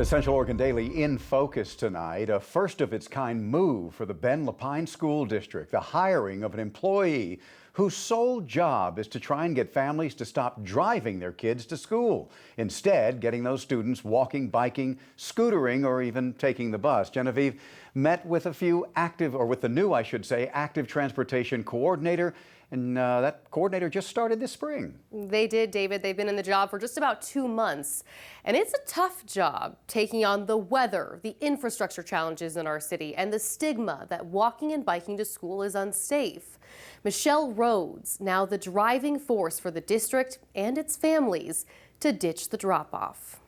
Central Oregon Daily in focus tonight. A first of its kind move for the Ben Lapine School District, the hiring of an employee whose sole job is to try and get families to stop driving their kids to school. Instead, getting those students walking, biking, scootering, or even taking the bus. Genevieve met with with the new, active transportation coordinator. And that coordinator just started this spring. They did, David. They've been in the job for just about 2 months. And it's a tough job taking on the weather, the infrastructure challenges in our city, and the stigma that walking and biking to school is unsafe. Michelle Rhodes, now the driving force for the district and its families to ditch the drop-off.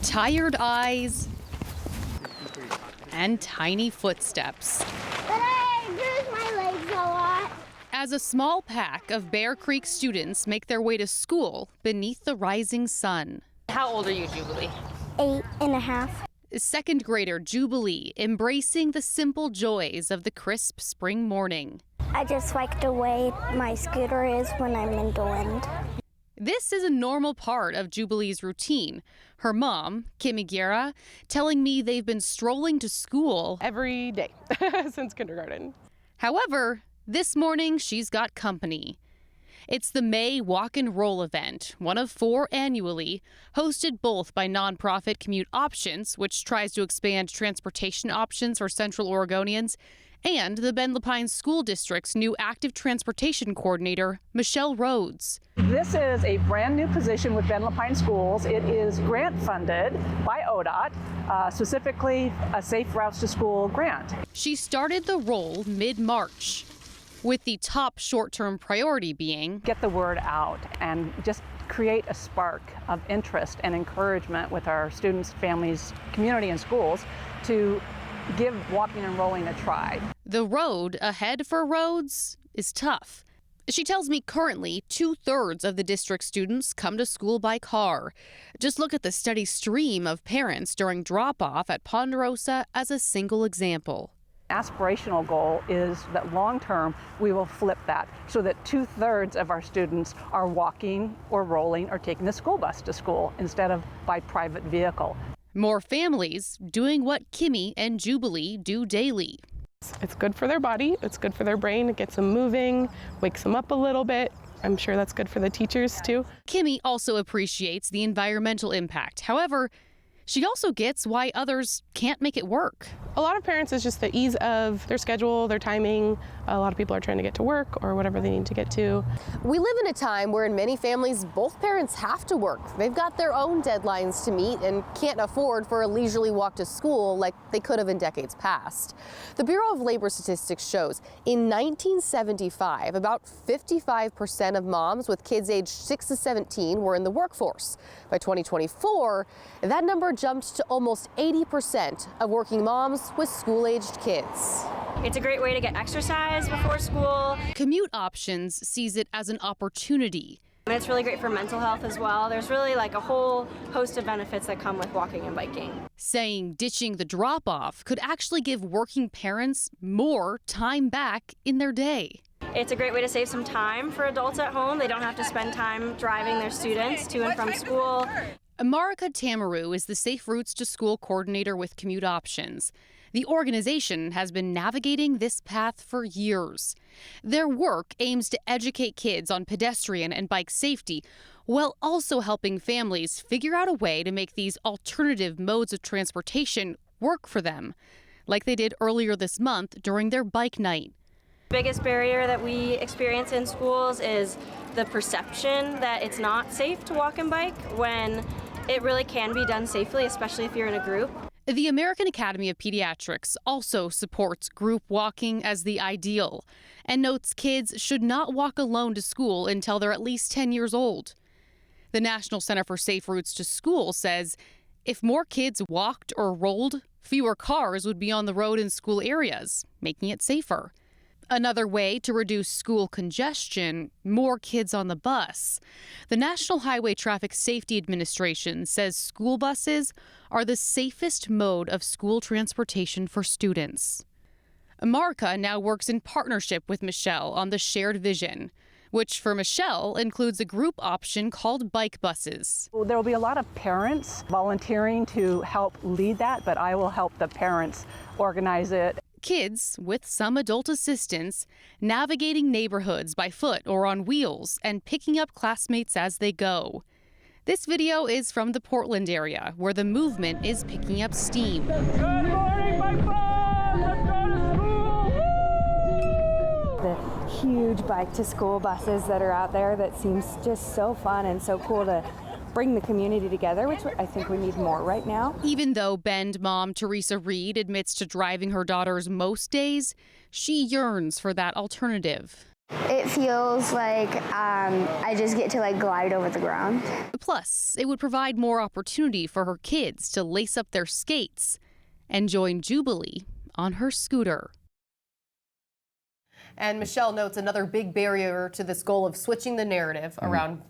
Tired eyes and tiny footsteps. As a small pack of Bear Creek students make their way to school beneath the rising sun. How old are you, Jubilee? 8.5. Second grader Jubilee embracing the simple joys of the crisp spring morning. I just like the way my scooter is when I'm in the wind. This is a normal part of Jubilee's routine. Her mom, Kimmy Guerra, telling me they've been strolling to school Every day since kindergarten. However, this morning she's got company. It's the May Walk and Roll event, one of 4 annually, hosted both by nonprofit Commute Options, which tries to expand transportation options for Central Oregonians, and the Ben Lapine School District's new active transportation coordinator, Michelle Rhodes. This is a brand new position with Ben Lapine Schools. It is grant funded by ODOT, specifically a Safe Routes to School grant. She started the role mid-March, with the top short-term priority being get the word out and just create a spark of interest and encouragement with our students, families, community, and schools to give walking and rolling a try. The road ahead for Rhodes is tough. She tells me currently 2/3 of the district students come to school by car. Just look at the steady stream of parents during drop-off at Ponderosa as a single example. Aspirational goal is that long-term we will flip that so that 2/3 of our students are walking or rolling or taking the school bus to school instead of by private vehicle. More families doing what Kimmy and Jubilee do daily. It's good for their body, it's good for their brain, it gets them moving, wakes them up a little bit. I'm sure that's good for the teachers too. Kimmy also appreciates the environmental impact. However, she also gets why others can't make it work. A lot of parents, it's just the ease of their schedule, their timing. A lot of people are trying to get to work or whatever they need to get to. We live in a time where in many families, both parents have to work. They've got their own deadlines to meet and can't afford for a leisurely walk to school like they could have in decades past. The Bureau of Labor Statistics shows in 1975, about 55% of moms with kids aged 6 to 17 were in the workforce. By 2024, that number jumped to almost 80% of working moms with school-aged kids. It's a great way to get exercise before school. Commute Options sees it as an opportunity. And it's really great for mental health as well. There's really like a whole host of benefits that come with walking and biking. Saying ditching the drop-off could actually give working parents more time back in their day. It's a great way to save some time for adults at home. They don't have to spend time driving their students to and from school. Marika Tamaru is the Safe Routes to School coordinator with Commute Options. The organization has been navigating this path for years. Their work aims to educate kids on pedestrian and bike safety while also helping families figure out a way to make these alternative modes of transportation work for them, like they did earlier this month during their bike night. The biggest barrier that we experience in schools is the perception that it's not safe to walk and bike when it really can be done safely, especially if you're in a group. The American Academy of Pediatrics also supports group walking as the ideal and notes kids should not walk alone to school until they're at least 10 years old. The National Center for Safe Routes to School says if more kids walked or rolled, fewer cars would be on the road in school areas, making it safer. Another way to reduce school congestion, more kids on the bus. The National Highway Traffic Safety Administration says school buses are the safest mode of school transportation for students. Marika now works in partnership with Michelle on the shared vision. which for Michelle includes a group option called bike buses. There will be a lot of parents volunteering to help lead that, but I will help the parents organize it. Kids, with some adult assistance, navigating neighborhoods by foot or on wheels and picking up classmates as they go. This video is from the Portland area, where the movement is picking up steam. Good morning, Bike Bus! Let's go to school! The huge bike to school buses that are out there, that seems just so fun and so cool to bring the community together, which I think we need more right now. Even though Bend mom Teresa Reed admits to driving her daughters most days, she yearns for that alternative. It feels like I just get to glide over the ground. Plus, it would provide more opportunity for her kids to lace up their skates and join Jubilee on her scooter. And Michelle notes another big barrier to this goal of switching the narrative around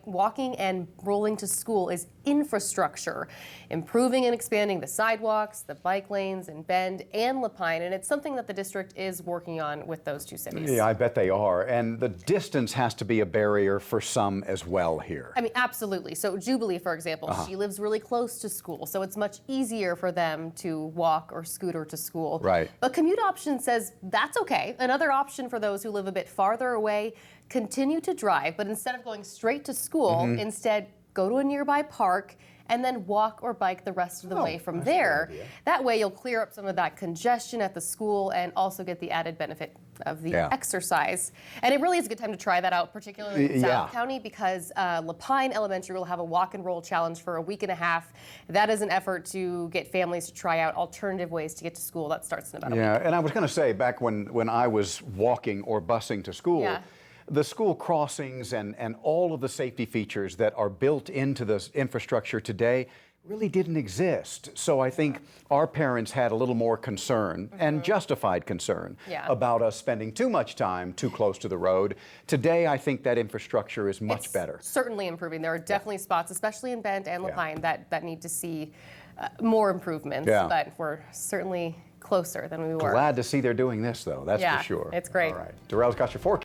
walking and rolling to school is infrastructure, improving and expanding the sidewalks, the bike lanes in Bend and Lapine, and it's something that the district is working on with those two cities. Yeah, I bet they are. And the distance has to be a barrier for some as well here. I mean, absolutely. So Jubilee, for example, she lives really close to school, so it's much easier for them to walk or scooter to school. Right. But Commute Option says that's okay. Another option for those who live a bit farther away, continue to drive, but instead of going straight to school, instead go to a nearby park and then walk or bike the rest of the way from there. That way you'll clear up some of that congestion at the school and also get the added benefit of the exercise. And it really is a good time to try that out, particularly in South County, because Lapine Elementary will have a walk and roll challenge for a week and a half. That is an effort to get families to try out alternative ways to get to school. That starts in about a week. Yeah, and I was going to say, back when I was walking or busing to school, the school crossings and all of the safety features that are built into this infrastructure today really didn't exist. So I think our parents had a little more concern, and justified concern, about us spending too much time too close to the road. Today, I think that infrastructure is much better. Certainly improving. There are definitely spots, especially in Bend and Lapine, that need to see more improvements, but we're certainly closer than we were. Glad to see they're doing this, though, that's for sure. It's great. All right, Darrell's got your forecast.